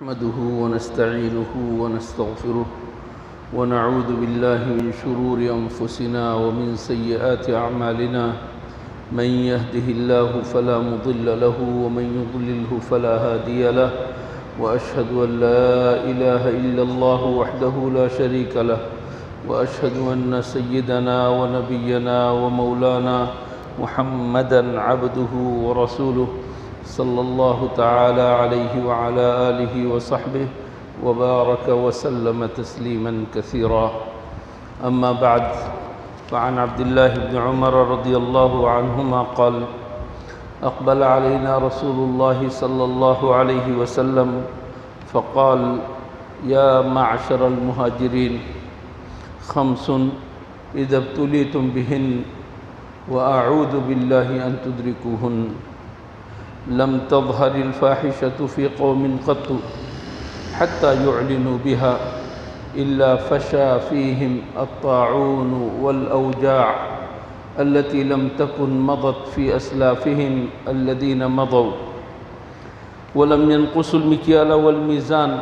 نحمده ونستعينه ونستغفره ونعوذ بالله من شرور أنفسنا ومن سيئات أعمالنا من يهده الله فلا مضل له ومن يضلله فلا هادي له وأشهد أن لا إله إلا الله وحده لا شريك له وأشهد أن سيدنا ونبينا ومولانا محمدًا عبده ورسوله صلى الله تعالى عليه وعلى آله وصحبه وبارك وسلم تسليما كثيرا. أما بعد، فعن عبد الله بن عمر رضي الله عنهما قال: أقبل علينا رسول الله صلى الله عليه وسلم فقال: يا معشر المهاجرين، خمس إذا ابتليتم بهن وأعوذ بالله أن تدركوهن. لم تظهر الفاحشة في قوم قط حتى يعلنوا بها إلا فشى فيهم الطاعون والأوجاع التي لم تكن مضت في أسلافهم الذين مضوا، ولم ينقصوا المكيال والميزان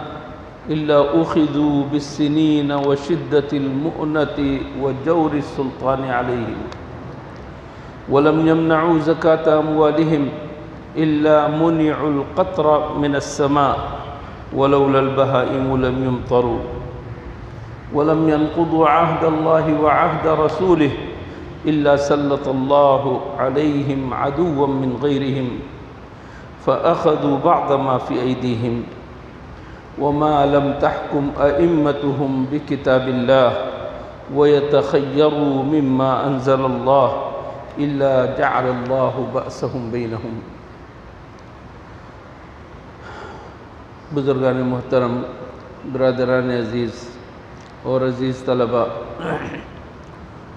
إلا أخذوا بالسنين وشدة المؤنة وجور السلطان عليهم، ولم يمنعوا زكاة أموالهم إلا منعوا القطر من السماء ولولا البهائم لم يمطروا، ولم ينقضوا عهد الله وعهد رسوله إلا سلط الله عليهم عدوا من غيرهم فأخذوا بعض ما في أيديهم، وما لم تحكم أئمتهم بكتاب الله ويتخيروا مما أنزل الله إلا جعل الله بأسهم بينهم. بزرگان محترم، برادران عزیز اور عزیز طلباء،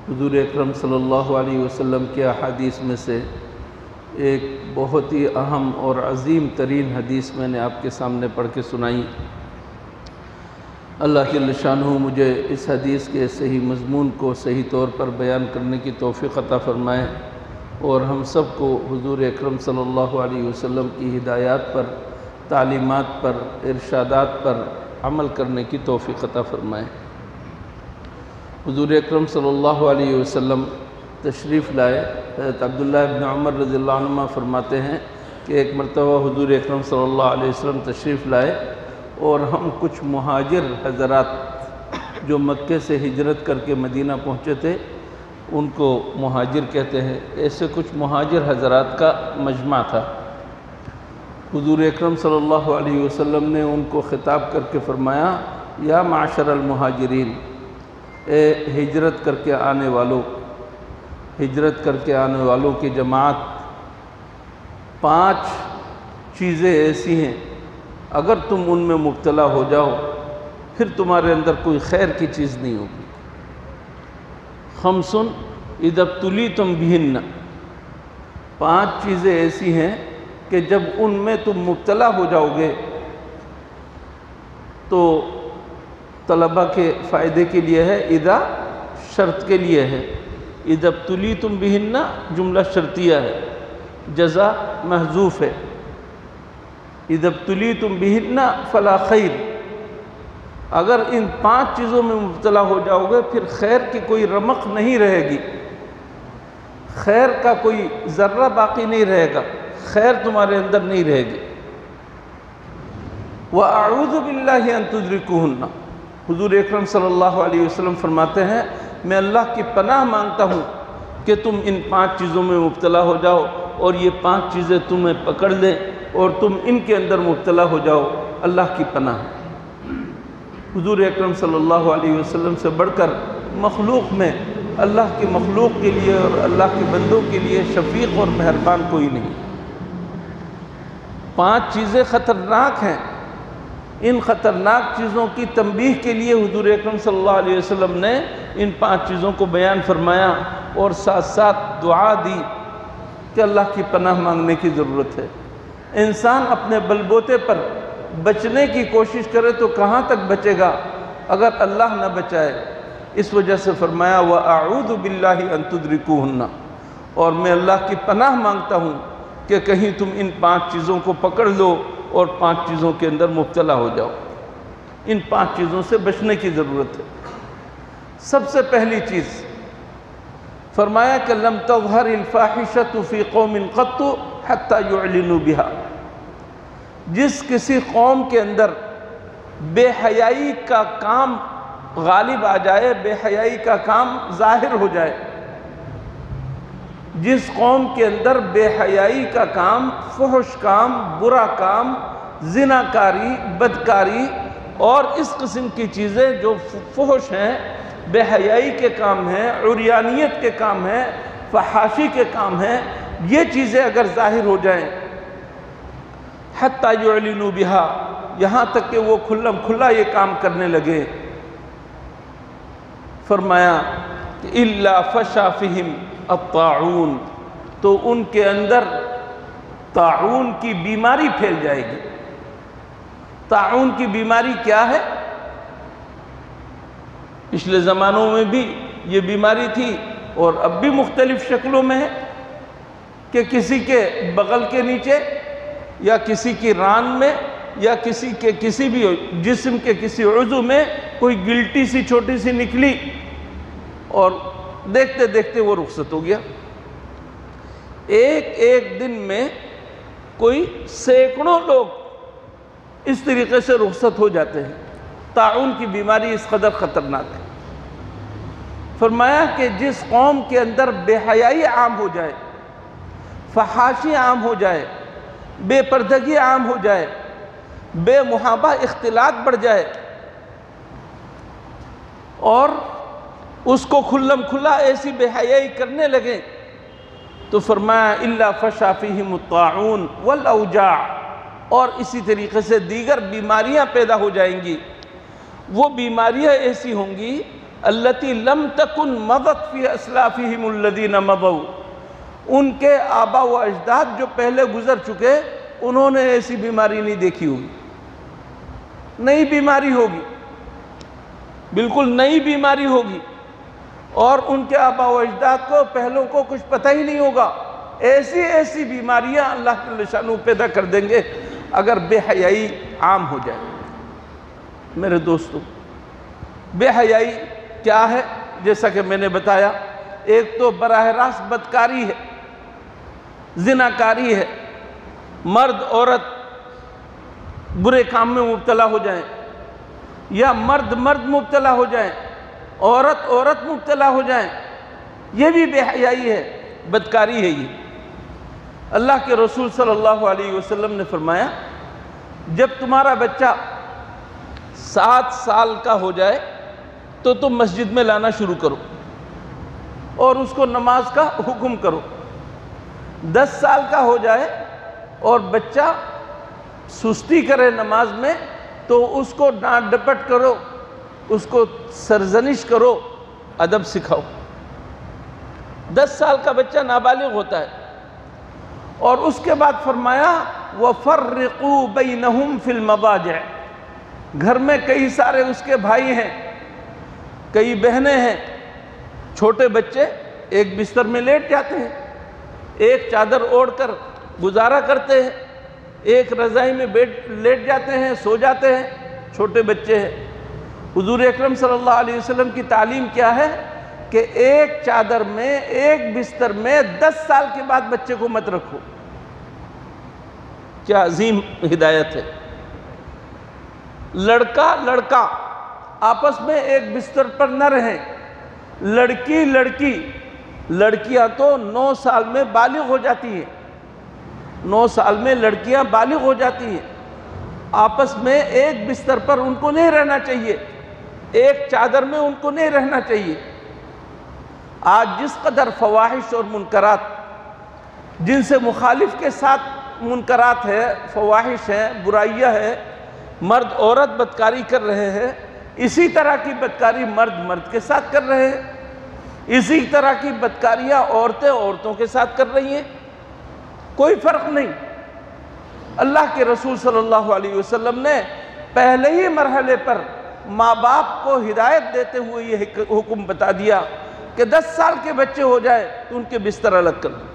حضور اکرم صلی اللہ علیہ وسلم کی احادیث میں سے ایک بہت ہی اہم اور عظیم ترین حدیث میں نے آپ کے سامنے پڑھ کے سنائی. اللہ جل شانہ مجھے اس حدیث کے صحیح مضمون کو صحیح طور پر بیان کرنے کی توفیق عطا فرمائے اور ہم سب کو حضور اکرم صلی اللہ علیہ وسلم کی ہدایات پر، تعلیمات پر، ارشادات پر عمل کرنے کی توفیق عطا فرمائے. حضور اکرم صلی اللہ علیہ وسلم تشریف لائے. حضرت عبداللہ ابن عمر رضی اللہ عنہ فرماتے ہیں کہ ایک مرتبہ حضور اکرم صلی اللہ علیہ وسلم تشریف لائے اور ہم کچھ مہاجر حضرات جو مکے سے ہجرت کر کے مدینہ پہنچے تھے، ان کو مہاجر کہتے ہیں، ایسے کچھ مہاجر حضرات کا مجمع تھا. حضور اکرم صلی اللہ علیہ وسلم نے ان کو خطاب کر کے فرمایا: یا معاشر المہاجرین، اے ہجرت کر کے آنے والوں، ہجرت کر کے آنے والوں کی جماعت، 5 چیزیں ایسی ہیں اگر تم ان میں مبتلا ہو جاؤ پھر تمہارے اندر کوئی خیر کی چیز نہیں ہوگی. خمس اذا ابتلیتم بہن، 5 چیزیں ایسی ہیں کہ جب ان میں تم مبتلا ہو جاؤ گے تو طلبہ کے فائدے کے لیے ہے، اذا شرط کے لیے ہے، اذا ابتلیتم بہن جملہ شرطیہ ہے، جزا محذوف ہے. اذا ابتلیتم بہن فلا خیر، اگر ان 5 چیزوں میں مبتلا ہو جاؤ گے پھر خیر کی کوئی رمق نہیں رہے گی، خیر کا کوئی ذرہ باقی نہیں رہے گا، خیر تمہارے اندر نہیں رہے گی. وَأَعُوذُ بِاللَّهِ أَن تُدْرِكُوهُنَّ، حضور اکرم صلی اللہ علیہ وسلم فرماتے ہیں میں اللہ کی پناہ مانگتا ہوں کہ تم ان 5 چیزوں میں مبتلا ہو جاؤ اور یہ 5 چیزیں تمہیں پکڑ لیں اور تم ان کے اندر مبتلا ہو جاؤ. اللہ کی پناہ. حضور اکرم صلی اللہ علیہ وسلم سے بڑھ کر مخلوق میں اللہ کی مخلوق کے لیے اور اللہ کے بندوں کے لیے شفیق اور مہربان کوئی نہیں. 5 چیزیں خطرناک ہیں. ان خطرناک چیزوں کی تنبیہ کے لیے حضور اکرم صلی اللہ علیہ وسلم نے ان 5 چیزوں کو بیان فرمایا اور ساتھ ساتھ دعا دی کہ اللہ کی پناہ مانگنے کی ضرورت ہے. انسان اپنے بل بوتے پر بچنے کی کوشش کرے تو کہاں تک بچے گا اگر اللہ نہ بچائے. اس وجہ سے فرمایا وَأَعُوذُ بِاللَّهِ أَن تُدْرِكُوهُنَّ، اور میں اللہ کی پناہ مانگتا ہوں کہ کہیں تم ان 5 چیزوں کو پکڑ لو اور 5 چیزوں کے اندر مبتلا ہو جاؤ۔ ان 5 چیزوں سے بچنے کی ضرورت ہے۔ سب سے پہلی چیز فرمایا کہ لم تظہر الفاحشۃ فی قوم قط حتی یعلنوا بها، جس کسی قوم کے اندر بے حیائی کا کام غالب آ جائے، بے حیائی کا کام ظاہر ہو جائے، جس قوم کے اندر بے حیائی کا کام، فحش کام، برا کام، زناکاری، بدکاری اور اس قسم کی چیزیں جو فحش ہیں، بے حیائی کے کام ہیں، عریانیت کے کام ہیں، فحاشی کے کام ہیں، یہ چیزیں اگر ظاہر ہو جائیں، حتی یعلنوا بہا، یہاں تک کہ وہ کھلم کھلا یہ کام کرنے لگے، فرمایا کہ الا فشا فیہم الطاعون، تو ان کے اندر طاعون کی بیماری پھیل جائے گی۔ طاعون کی بیماری کیا ہے؟ پچھلے زمانوں میں بھی یہ بیماری تھی اور اب بھی مختلف شکلوں میں ہے کہ کسی کے بغل کے نیچے یا کسی کی ران میں یا کسی کے کسی بھی جسم کے کسی عضو میں کوئی گلٹی سی چھوٹی سی نکلی اور دیکھتے دیکھتے وہ رخصت ہو گیا۔ ایک دن میں کوئی سینکڑوں لوگ اس طریقے سے رخصت ہو جاتے ہیں۔ طاعون کی بیماری اس قدر خطرناک ہے۔ فرمایا کہ جس قوم کے اندر بے حیائی عام ہو جائے، فحاشی عام ہو جائے، بے پردگی عام ہو جائے، بے محابہ اختلاط بڑھ جائے اور اس کو کھلم کھلا ایسی بے حیائی کرنے لگے، تو فرمایا الا فشا فیہم الطاعون والاوجاع، اور اسی طریقے سے دیگر بیماریاں پیدا ہو جائیں گی۔ وہ بیماریاں ایسی ہوں گی التی لم تکن مضت فی اسلافہم الذین مضوا، ان کے آبا و اجداد جو پہلے گزر چکے انہوں نے ایسی بیماری نہیں دیکھی ہوگی۔ نئی بیماری ہوگی، بالکل نئی بیماری ہوگی، اور ان کے آبا و اجداد کو پہلوں کو کچھ پتہ ہی نہیں ہوگا۔ ایسی بیماریاں اللہ جل شانہ پیدا کر دیں گے اگر بے حیائی عام ہو جائے۔ میرے دوستو، بے حیائی کیا ہے؟ جیسا کہ میں نے بتایا، ایک تو براہ راست بدکاری ہے، زناکاری ہے، مرد عورت برے کام میں مبتلا ہو جائیں، یا مرد مبتلا ہو جائیں، عورت مبتلا ہو جائیں، یہ بھی بے حیائی ہے، بدکاری ہے۔ یہ اللہ کے رسول صلی اللہ علیہ وسلم نے فرمایا جب تمہارا بچہ 7 سال کا ہو جائے تو تم مسجد میں لانا شروع کرو اور اس کو نماز کا حکم کرو۔ 10 سال کا ہو جائے اور بچہ سستی کرے نماز میں تو اس کو ڈانٹ ڈپٹ کرو، اس کو سرزنش کرو، ادب سکھاؤ۔ 10 سال کا بچہ نابالغ ہوتا ہے، اور اس کے بعد فرمایا وَفَرِّقُوا بَيْنَهُمْ فِي الْمَضَاجِعِ، گھر میں کئی سارے اس کے بھائی ہیں، کئی بہنیں ہیں، چھوٹے بچے ایک بستر میں لیٹ جاتے ہیں، ایک چادر اوڑھ کر گزارا کرتے ہیں، ایک رضائی میں لیٹ جاتے ہیں، سو جاتے ہیں، چھوٹے بچے ہیں۔ حضور اکرم صلی اللہ علیہ وسلم کی تعلیم کیا ہے کہ ایک چادر میں، ایک بستر میں 10 سال کے بعد بچے کو مت رکھو۔ کیا عظیم ہدایت ہے۔ لڑکا آپس میں ایک بستر پر نہ رہیں، لڑکیاں تو 9 سال میں بالغ ہو جاتی ہیں، 9 سال میں لڑکیاں بالغ ہو جاتی ہیں، آپس میں ایک بستر پر ان کو نہیں رہنا چاہیے، ایک چادر میں ان کو نہیں رہنا چاہیے۔ آج جس قدر فواحش اور منکرات، جن سے مخالف کے ساتھ منکرات ہے، فواحش ہیں، برائیاں ہیں، مرد عورت بدکاری کر رہے ہیں، اسی طرح کی بدکاری مرد کے ساتھ کر رہے ہیں، اسی طرح کی بدکاریاں عورتوں کے ساتھ کر رہی ہیں، کوئی فرق نہیں۔ اللہ کے رسول صلی اللہ علیہ وسلم نے پہلے ہی مرحلے پر ماں باپ کو ہدایت دیتے ہوئے یہ حکم بتا دیا کہ 10 سال کے بچے ہو جائے تو ان کے بستر الگ کر دو۔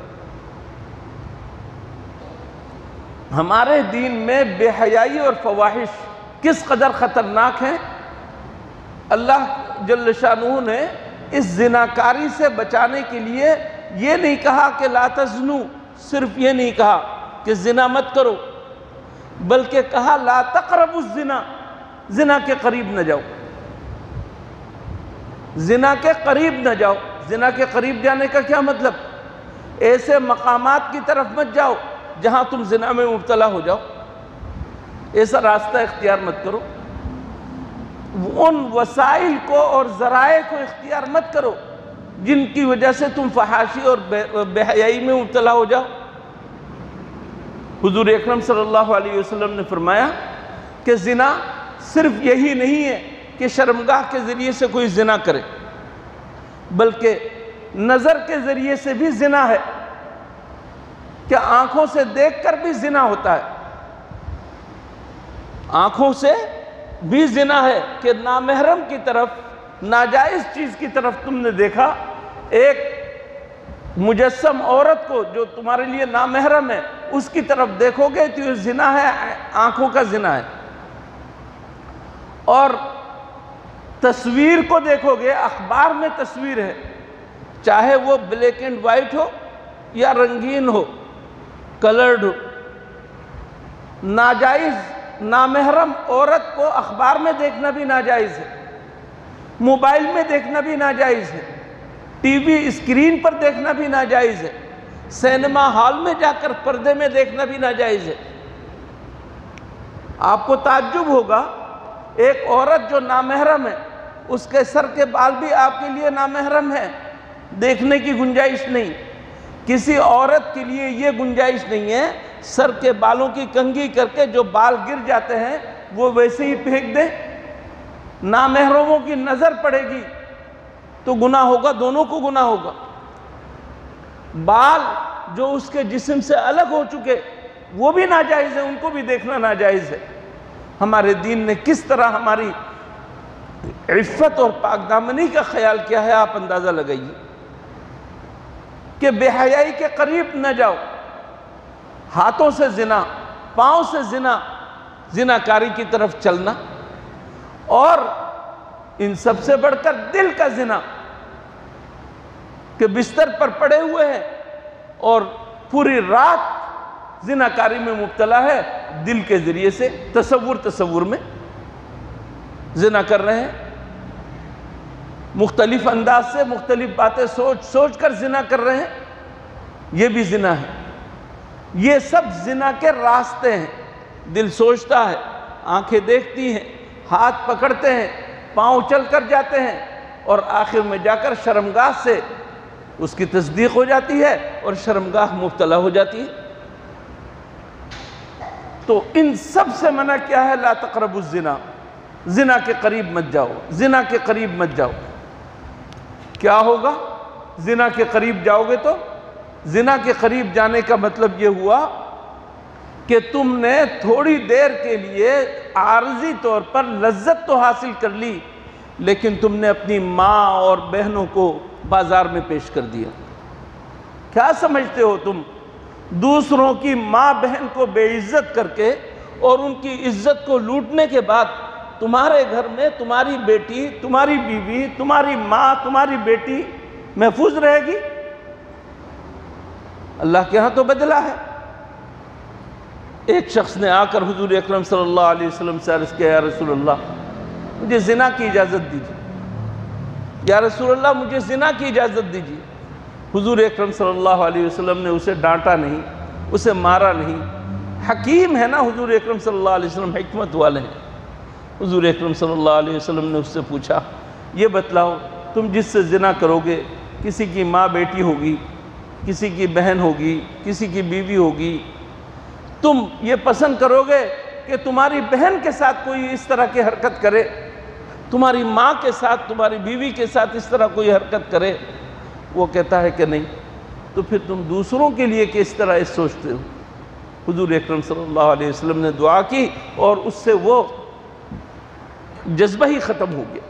ہمارے دین میں بے حیائی اور فواحش کس قدر خطرناک ہیں۔ اللہ جل شانہ نے اس زناکاری سے بچانے کے لیے یہ نہیں کہا کہ لا تزنو، صرف یہ نہیں کہا کہ زنا مت کرو، بلکہ کہا لا تقربوا الزنا، زنا کے قریب نہ جاؤ، زنا کے قریب نہ جاؤ۔ زنا کے قریب جانے کا کیا مطلب؟ ایسے مقامات کی طرف مت جاؤ جہاں تم زنا میں مبتلا ہو جاؤ، ایسا راستہ اختیار مت کرو، ان وسائل کو اور ذرائع کو اختیار مت کرو جن کی وجہ سے تم فحاشی اور بے حیائی میں مبتلا ہو جاؤ۔ حضور اکرم صلی اللہ علیہ وسلم نے فرمایا کہ زنا صرف یہی نہیں ہے کہ شرمگاہ کے ذریعے سے کوئی زنا کرے، بلکہ نظر کے ذریعے سے بھی زنا ہے، کہ آنکھوں سے دیکھ کر بھی زنا ہوتا ہے، آنکھوں سے بھی زنا ہے کہ نامحرم کی طرف، ناجائز چیز کی طرف تم نے دیکھا، ایک مجسم عورت کو جو تمہارے لیے نامحرم ہے اس کی طرف دیکھو گے تو یہ زنا ہے، آنکھوں کا زنا ہے۔ اور تصویر کو دیکھو گے، اخبار میں تصویر ہے، چاہے وہ بلیک اینڈ وائٹ ہو یا رنگین ہو، کلرڈ ہو، ناجائز نامحرم عورت کو اخبار میں دیکھنا بھی ناجائز ہے، موبائل میں دیکھنا بھی ناجائز ہے، ٹی وی اسکرین پر دیکھنا بھی ناجائز ہے، سینما ہال میں جا کر پردے میں دیکھنا بھی ناجائز ہے۔ آپ کو تعجب ہوگا، ایک عورت جو نامحرم ہے اس کے سر کے بال بھی آپ کے لیے نامحرم ہے، دیکھنے کی گنجائش نہیں۔ کسی عورت کے لیے یہ گنجائش نہیں ہے سر کے بالوں کی کنگھی کر کے جو بال گر جاتے ہیں وہ ویسے ہی پھینک دے، نامحرموں کی نظر پڑے گی تو گناہ ہوگا، دونوں کو گناہ ہوگا۔ بال جو اس کے جسم سے الگ ہو چکے وہ بھی ناجائز ہے، ان کو بھی دیکھنا ناجائز ہے۔ ہمارے دین نے کس طرح ہماری عفت اور پاک دامنی کا خیال کیا ہے، آپ اندازہ لگائیے کہ بے حیائی کے قریب نہ جاؤ، ہاتھوں سے زنا، پاؤں سے زنا، زناکاری کی طرف چلنا، اور ان سب سے بڑھ کر دل کا زنا کہ بستر پر پڑے ہوئے ہیں اور پوری رات زناکاری میں مبتلا ہے، دل کے ذریعے سے تصور میں زنا کر رہے ہیں، مختلف انداز سے مختلف باتیں سوچ کر زنا کر رہے ہیں، یہ بھی زنا ہے۔ یہ سب زنا کے راستے ہیں، دل سوچتا ہے، آنکھیں دیکھتی ہیں، ہاتھ پکڑتے ہیں، پاؤں چل کر جاتے ہیں، اور آخر میں جا کر شرمگاہ سے اس کی تصدیق ہو جاتی ہے اور شرمگاہ مبتلا ہو جاتی ہے۔ تو ان سب سے منع کیا ہے؟ لا تقربوا الزنا، زنا کے قریب مت جاؤ، زنا کے قریب مت جاؤ۔ کیا ہوگا؟ زنا کے قریب جاؤ گے تو زنا کے قریب جانے کا مطلب یہ ہوا کہ تم نے تھوڑی دیر کے لیے عارضی طور پر لذت تو حاصل کر لی، لیکن تم نے اپنی ماں اور بہنوں کو بازار میں پیش کر دیا۔ کیا سمجھتے ہو تم؟ دوسروں کی ماں بہن کو بے عزت کر کے اور ان کی عزت کو لوٹنے کے بعد تمہارے گھر میں تمہاری بیٹی، تمہاری بیوی، تمہاری ماں، تمہاری بیٹی محفوظ رہے گی؟ اللہ کے ہاں تو بدلہ ہے۔ ایک شخص نے آ کر حضور اکرم صلی اللہ علیہ وسلم سے عرض کیا، یا رسول اللہ مجھے زنا کی اجازت دیجیے، یا رسول اللہ مجھے زنا کی اجازت دیجیے۔ حضور اکرم صلی اللہ علیہ وسلم نے اسے ڈانٹا نہیں، اسے مارا نہیں۔ حکیم ہے نا حضور اکرم صلی اللہ علیہ وسلم، حکمت والے ہیں۔ حضور اکرم صلی اللہ علیہ وسلم نے اس سے پوچھا، یہ بتلاؤ تم جس سے زنا کرو گے، کسی کی ماں بیٹی ہوگی، کسی کی بہن ہوگی، کسی کی بیوی ہوگی، تم یہ پسند کرو گے کہ تمہاری بہن کے ساتھ کوئی اس طرح کی حرکت کرے، تمہاری ماں کے ساتھ، تمہاری بیوی کے ساتھ اس طرح کوئی حرکت کرے؟ وہ کہتا ہے کہ نہیں۔ تو پھر تم دوسروں کے لیے کس طرح اس سوچتے ہو؟ حضور اکرم صلی اللہ علیہ وسلم نے دعا کی اور اس سے وہ جذبہ ہی ختم ہو گیا،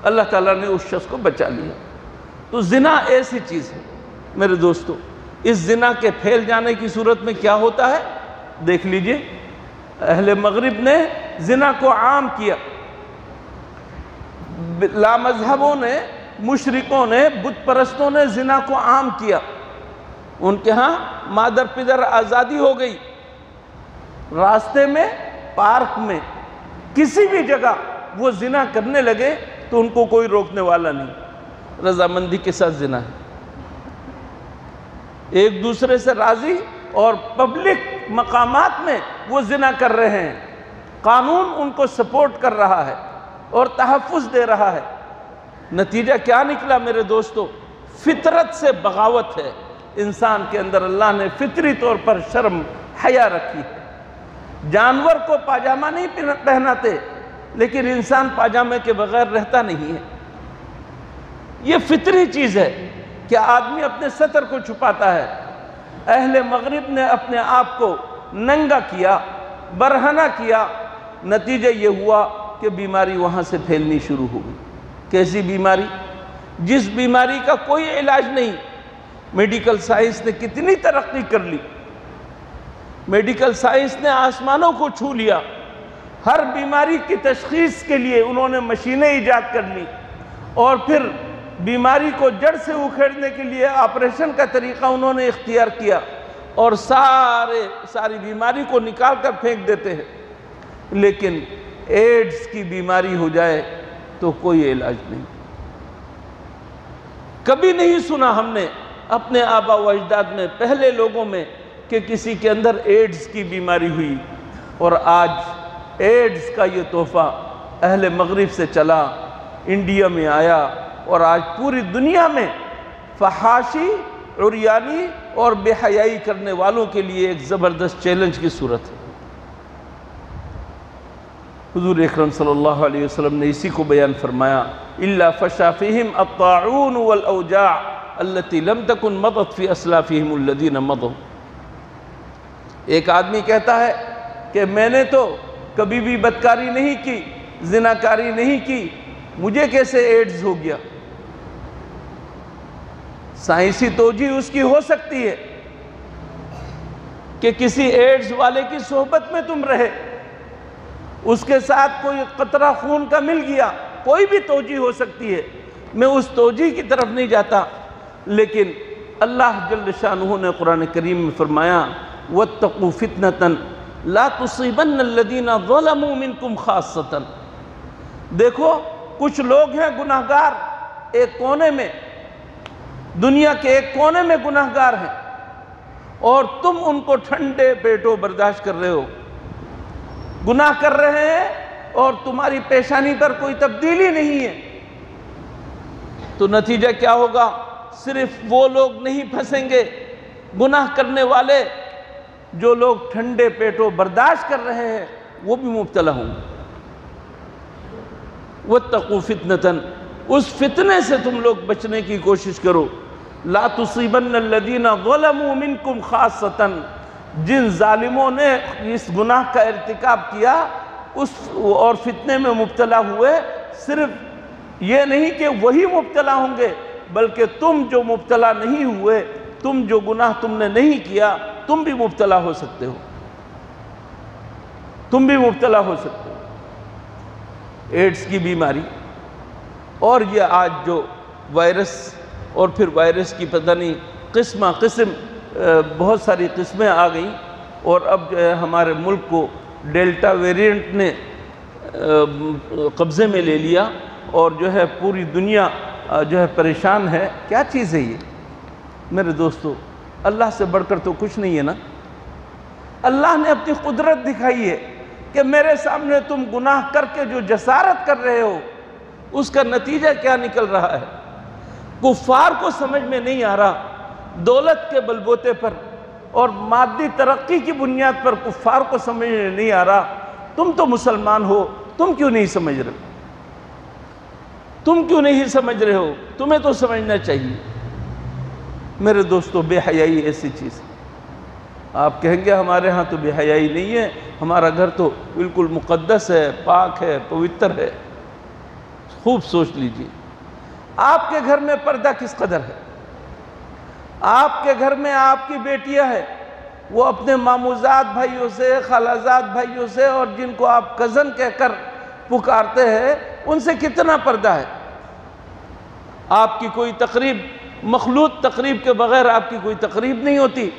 اللہ تعالیٰ نے اس شخص کو بچا لیا۔ تو زنا ایسی چیز ہے میرے دوستو، اس زنا کے پھیل جانے کی صورت میں کیا ہوتا ہے دیکھ لیجئے، اہل مغرب نے زنا کو عام کیا، لامذہبوں نے، مشرکوں نے، بت پرستوں نے زنا کو عام کیا۔ ان کے ہاں مادر پدر آزادی ہو گئی، راستے میں، پارک میں، کسی بھی جگہ وہ زنا کرنے لگے تو ان کو کوئی روکنے والا نہیں، رضامندی کے ساتھ زنا ہے، ایک دوسرے سے راضی، اور پبلک مقامات میں وہ زنا کر رہے ہیں، قانون ان کو سپورٹ کر رہا ہے اور تحفظ دے رہا ہے۔ نتیجہ کیا نکلا میرے دوستو؟ فطرت سے بغاوت ہے انسان کے اندر۔ اللہ نے فطری طور پر شرم حیا رکھی ہے۔ جانور کو پاجامہ نہیں پہناتے، لیکن انسان پاجامے کے بغیر رہتا نہیں ہے۔ یہ فطری چیز ہے کہ آدمی اپنے سطر کو چھپاتا ہے۔ اہل مغرب نے اپنے آپ کو ننگا کیا، برہنہ کیا، نتیجہ یہ ہوا کہ بیماری وہاں سے پھیلنی شروع ہو گئی۔ کیسی بیماری؟ جس بیماری کا کوئی علاج نہیں۔ میڈیکل سائنس نے کتنی ترقی کر لی، میڈیکل سائنس نے آسمانوں کو چھو لیا، ہر بیماری کی تشخیص کے لیے انہوں نے مشینیں ایجاد کر لی، اور پھر بیماری کو جڑ سے اکھیڑنے کے لیے آپریشن کا طریقہ انہوں نے اختیار کیا، اور ساری بیماری کو نکال کر پھینک دیتے ہیں۔ لیکن ایڈز کی بیماری ہو جائے تو کوئی علاج نہیں۔ کبھی نہیں سنا ہم نے اپنے آبا و اجداد میں، پہلے لوگوں میں، کہ کسی کے اندر ایڈز کی بیماری ہوئی، اور آج ایڈز کا یہ تحفہ اہل مغرب سے چلا، انڈیا میں آیا، اور آج پوری دنیا میں فحاشی، عریانی اور بے حیائی کرنے والوں کے لیے ایک زبردست چیلنج کی صورت ہے۔ حضور اکرم صلی اللہ علیہ وسلم نے اسی کو بیان فرمایا، إِلَّا فَشَا فِيهِمْ الطَّاعُونُ وَالْأَوْجَاعُ الَّتِي لَمْ تَكُنْ مَضَتْ فِي أَسْلَافِهِمُ الَّذِينَ مَضَوْا۔ ایک آدمی کہتا ہے کہ میں نے تو کبھی بھی بدکاری نہیں کی، زناکاری نہیں کی، مجھے کیسے ایڈز ہو گیا؟ سائنسی توجیہ اس کی ہو سکتی ہے کہ کسی ایڈز والے کی صحبت میں تم رہے، اس کے ساتھ کوئی قطرہ خون کا مل گیا، کوئی بھی توجیہ ہو سکتی ہے، میں اس توجیہ کی طرف نہیں جاتا۔ لیکن اللہ جل شانہ نے قرآن کریم میں فرمایا، وَاتَّقُوا فِتْنَةً لَا تُصِيبَنَّ الَّذِينَ ظَلَمُوا مِنْكُمْ خَاصَّةً۔ دیکھو کچھ لوگ ہیں گناہگار، ایک کونے میں، دنیا کے ایک کونے میں گناہگار ہیں، اور تم ان کو ٹھنڈے پیٹوں برداشت کر رہے ہو، گناہ کر رہے ہیں اور تمہاری پیشانی پر کوئی تبدیلی نہیں ہے، تو نتیجہ کیا ہوگا؟ صرف وہ لوگ نہیں پھنسیں گے گناہ کرنے والے، جو لوگ ٹھنڈے پیٹوں برداشت کر رہے ہیں وہ بھی مبتلا ہوں گے۔ وَاتَّقُوا فِتْنَةً، اس فتنے سے تم لوگ بچنے کی کوشش کرو، لَا تُصِيبَنَّ الَّذِينَ ظَلَمُوا مِنْكُمْ خَاصَّةً، جن ظالموں نے اس گناہ کا ارتکاب کیا اور فتنے میں مبتلا ہوئے، صرف یہ نہیں کہ وہی مبتلا ہوں گے، بلکہ تم جو مبتلا نہیں ہوئے، تم جو گناہ تم نے نہیں کیا، تم بھی مبتلا ہو سکتے ہو، تم بھی مبتلا ہو سکتے ہو۔ ایڈز کی بیماری، اور یہ آج جو وائرس، اور پھر وائرس کی پتہ نہیں قسم بہت ساری قسمیں آ گئیں، اور اب جو ہے ہمارے ملک کو ڈیلٹا ویرینٹ نے قبضے میں لے لیا، اور جو ہے پوری دنیا جو ہے پریشان ہے۔ کیا چیز ہے یہ میرے دوستو؟ اللہ سے بڑھ کر تو کچھ نہیں ہے نا۔ اللہ نے اپنی قدرت دکھائی ہے کہ میرے سامنے تم گناہ کر کے جو جسارت کر رہے ہو، اس کا نتیجہ کیا نکل رہا ہے۔ کفار کو سمجھ میں نہیں آ رہا، دولت کے بلبوتے پر اور مادی ترقی کی بنیاد پر کفار کو سمجھ میں نہیں آ رہا۔ تم تو مسلمان ہو، تم کیوں نہیں سمجھ رہے؟ تم کیوں نہیں سمجھ رہے ہو؟ تمہیں تو سمجھنا چاہیے۔ میرے دوستو، بے حیائی ایسی چیز ہے۔ آپ کہیں گے ہمارے ہاں تو بے حیائی نہیں ہے، ہمارا گھر تو بالکل مقدس ہے، پاک ہے، پوتر ہے۔ خوب سوچ لیجئے، آپ کے گھر میں پردہ کس قدر ہے؟ آپ کے گھر میں آپ کی بیٹیاں ہیں، وہ اپنے ماموزاد بھائیوں سے، خالازاد بھائیوں سے، اور جن کو آپ کزن کہہ کر پکارتے ہیں، ان سے کتنا پردہ ہے؟ آپ کی کوئی تقریب، مخلوط تقریب کے بغیر آپ کی کوئی تقریب نہیں ہوتی۔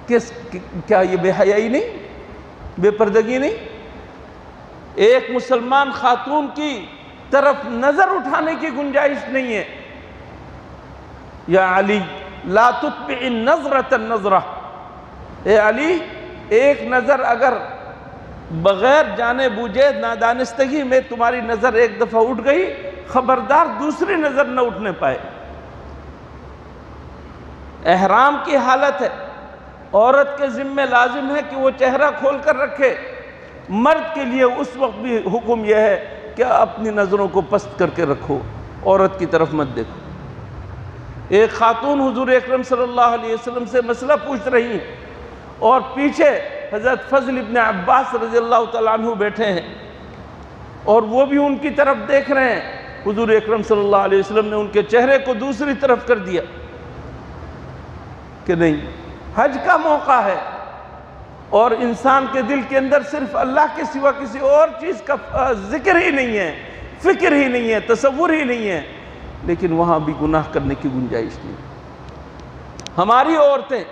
کیا یہ بے حیائی نہیں، بے پردگی نہیں؟ ایک مسلمان خاتون کی طرف نظر اٹھانے کی گنجائش نہیں ہے۔ یا علی لا تتبع النظرۃ النظرہ، اے علی ایک نظر اگر بغیر جانے بوجھے نادانستگی میں تمہاری نظر ایک دفعہ اٹھ گئی، خبردار دوسری نظر نہ اٹھنے پائے۔ احرام کی حالت ہے، عورت کے ذمہ لازم ہے کہ وہ چہرہ کھول کر رکھے۔ مرد کے لیے اس وقت بھی حکم یہ ہے کہ اپنی نظروں کو پست کر کے رکھو، عورت کی طرف مت دیکھو۔ ایک خاتون حضور اکرم صلی اللہ علیہ وسلم سے مسئلہ پوچھ رہی ہیں، اور پیچھے حضرت فضل ابن عباس رضی اللہ تعالیٰ عنہ بیٹھے ہیں، اور وہ بھی ان کی طرف دیکھ رہے ہیں۔ حضور اکرم صلی اللہ علیہ وسلم نے ان کے چہرے کو دوسری طرف کر دیا کہ نہیں، حج کا موقع ہے، اور انسان کے دل کے اندر صرف اللہ کے سوا کسی اور چیز کا ذکر ہی نہیں ہے، فکر ہی نہیں ہے، تصور ہی نہیں ہے، لیکن وہاں بھی گناہ کرنے کی گنجائش نہیں۔ ہماری عورتیں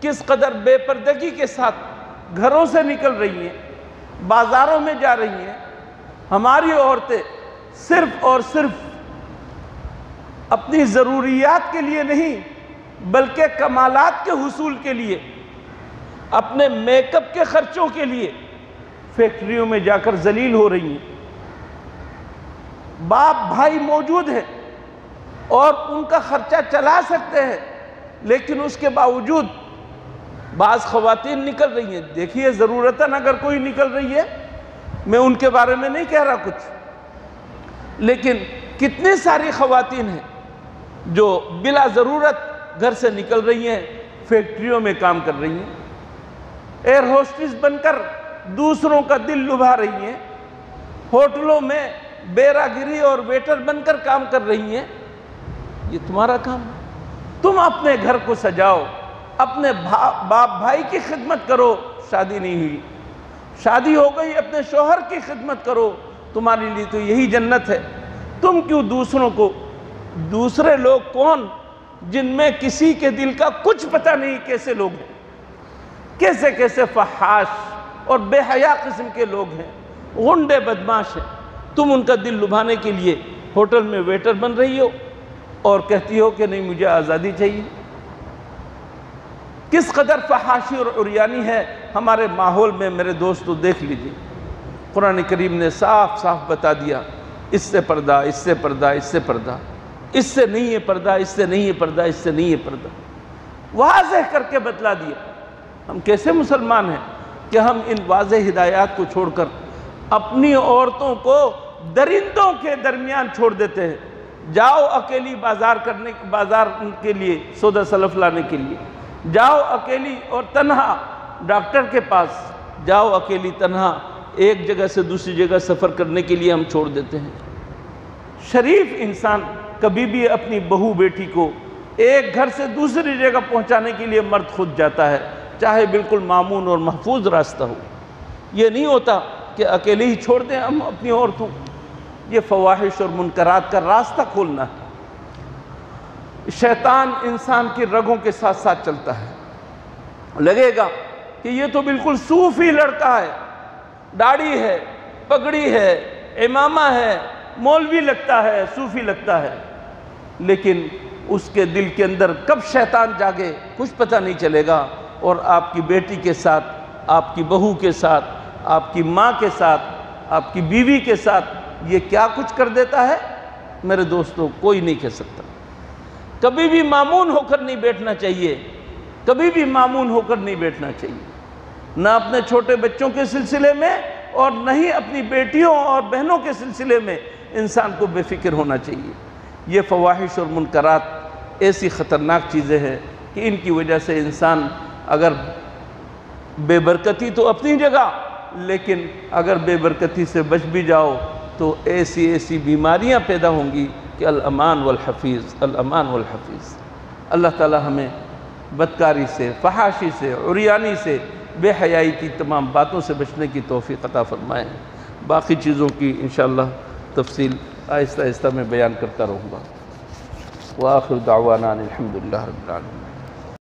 کس قدر بے پردگی کے ساتھ گھروں سے نکل رہی ہیں، بازاروں میں جا رہی ہیں۔ ہماری عورتیں صرف اور صرف اپنی ضروریات کے لیے نہیں، بلکہ کمالات کے حصول کے لیے، اپنے میک اپ کے خرچوں کے لیے فیکٹریوں میں جا کر ذلیل ہو رہی ہیں۔ باپ بھائی موجود ہیں اور ان کا خرچہ چلا سکتے ہیں، لیکن اس کے باوجود بعض خواتین نکل رہی ہیں۔ دیکھیے ضرورتاً اگر کوئی نکل رہی ہے، میں ان کے بارے میں نہیں کہہ رہا کچھ، لیکن کتنی ساری خواتین ہیں جو بلا ضرورت گھر سے نکل رہی ہیں، فیکٹریوں میں کام کر رہی ہیں، ایئر ہوسٹس بن کر دوسروں کا دل لبھا رہی ہیں، ہوٹلوں میں بیرا گری اور ویٹر بن کر کام کر رہی ہیں۔ یہ تمہارا کام ہے؟ تم اپنے گھر کو سجاؤ، اپنے باپ بھائی کی خدمت کرو۔ شادی نہیں ہوئی، شادی ہو گئی، اپنے شوہر کی خدمت کرو، تمہارے لیے تو یہی جنت ہے۔ تم کیوں دوسروں کو، دوسرے لوگ کون جن میں کسی کے دل کا کچھ پتہ نہیں کیسے لوگ ہیں، کیسے کیسے فحاش اور بے حیا قسم کے لوگ ہیں، غنڈے بدماش ہیں، تم ان کا دل لبھانے کے لیے ہوٹل میں ویٹر بن رہی ہو اور کہتی ہو کہ نہیں مجھے آزادی چاہیے۔ کس قدر فحاشی اور عریانی ہے ہمارے ماحول میں میرے دوستو، دیکھ لیجئے۔ قرآن کریم نے صاف صاف بتا دیا، اس سے پردہ، اس سے پردہ، اس سے پردہ، اس سے نہیں ہے پردہ، اس سے نہیں ہے پردہ، اس سے نہیں ہے پردہ، واضح کر کے بتلا دیا۔ ہم کیسے مسلمان ہیں کہ ہم ان واضح ہدایات کو چھوڑ کر اپنی عورتوں کو درندوں کے درمیان چھوڑ دیتے ہیں۔ جاؤ اکیلی بازار کے لیے، سودا سلف لانے کے لیے جاؤ، اکیلی اور تنہا ڈاکٹر کے پاس جاؤ، اکیلی تنہا ایک جگہ سے دوسری جگہ سفر کرنے کے لیے ہم چھوڑ دیتے ہیں۔ شریف انسان کبھی بھی اپنی بہو بیٹی کو ایک گھر سے دوسری جگہ پہنچانے کے لیے مرد خود جاتا ہے، چاہے بالکل مامون اور محفوظ راستہ ہو۔ یہ نہیں ہوتا کہ اکیلے ہی چھوڑ دیں ہم اپنی عورتوں۔ یہ فواحش اور منکرات کا راستہ کھولنا ہے۔ شیطان انسان کی رگوں کے ساتھ ساتھ چلتا ہے، لگے گا کہ یہ تو بالکل صوفی لڑکا ہے، داڑھی ہے، پگڑی ہے، امامہ ہے، مولوی لگتا ہے، صوفی لگتا ہے، لیکن اس کے دل کے اندر کب شیطان جاگے کچھ پتہ نہیں چلے گا، اور آپ کی بیٹی کے ساتھ، آپ کی بہو کے ساتھ، آپ کی ماں کے ساتھ، آپ کی بیوی کے ساتھ یہ کیا کچھ کر دیتا ہے میرے دوستو، کوئی نہیں کہہ سکتا۔ کبھی بھی مامون ہو کر نہیں بیٹھنا چاہیے، کبھی بھی مامون ہو کر نہیں بیٹھنا چاہیے، نہ اپنے چھوٹے بچوں کے سلسلے میں اور نہ ہی اپنی بیٹیوں اور بہنوں کے سلسلے میں انسان کو بے فکر ہونا چاہیے۔ یہ فواحش اور منکرات ایسی خطرناک چیزیں ہیں کہ ان کی وجہ سے انسان اگر بے برکتی تو اپنی جگہ، لیکن اگر بے برکتی سے بچ بھی جاؤ تو ایسی بیماریاں پیدا ہوں گی کہ الامان والحفیظ، الامان والحفیظ۔ اللہ تعالی ہمیں بدکاری سے، فحاشی سے، عریانی سے، بے حیائی کی تمام باتوں سے بچنے کی توفیق عطا فرمائیں۔ باقی چیزوں کی انشاءاللہ تفصیل آہستہ آہستہ میں بیان کرتا رہوں گا۔ وآخر دعوانا الحمدللہ رب العالمین۔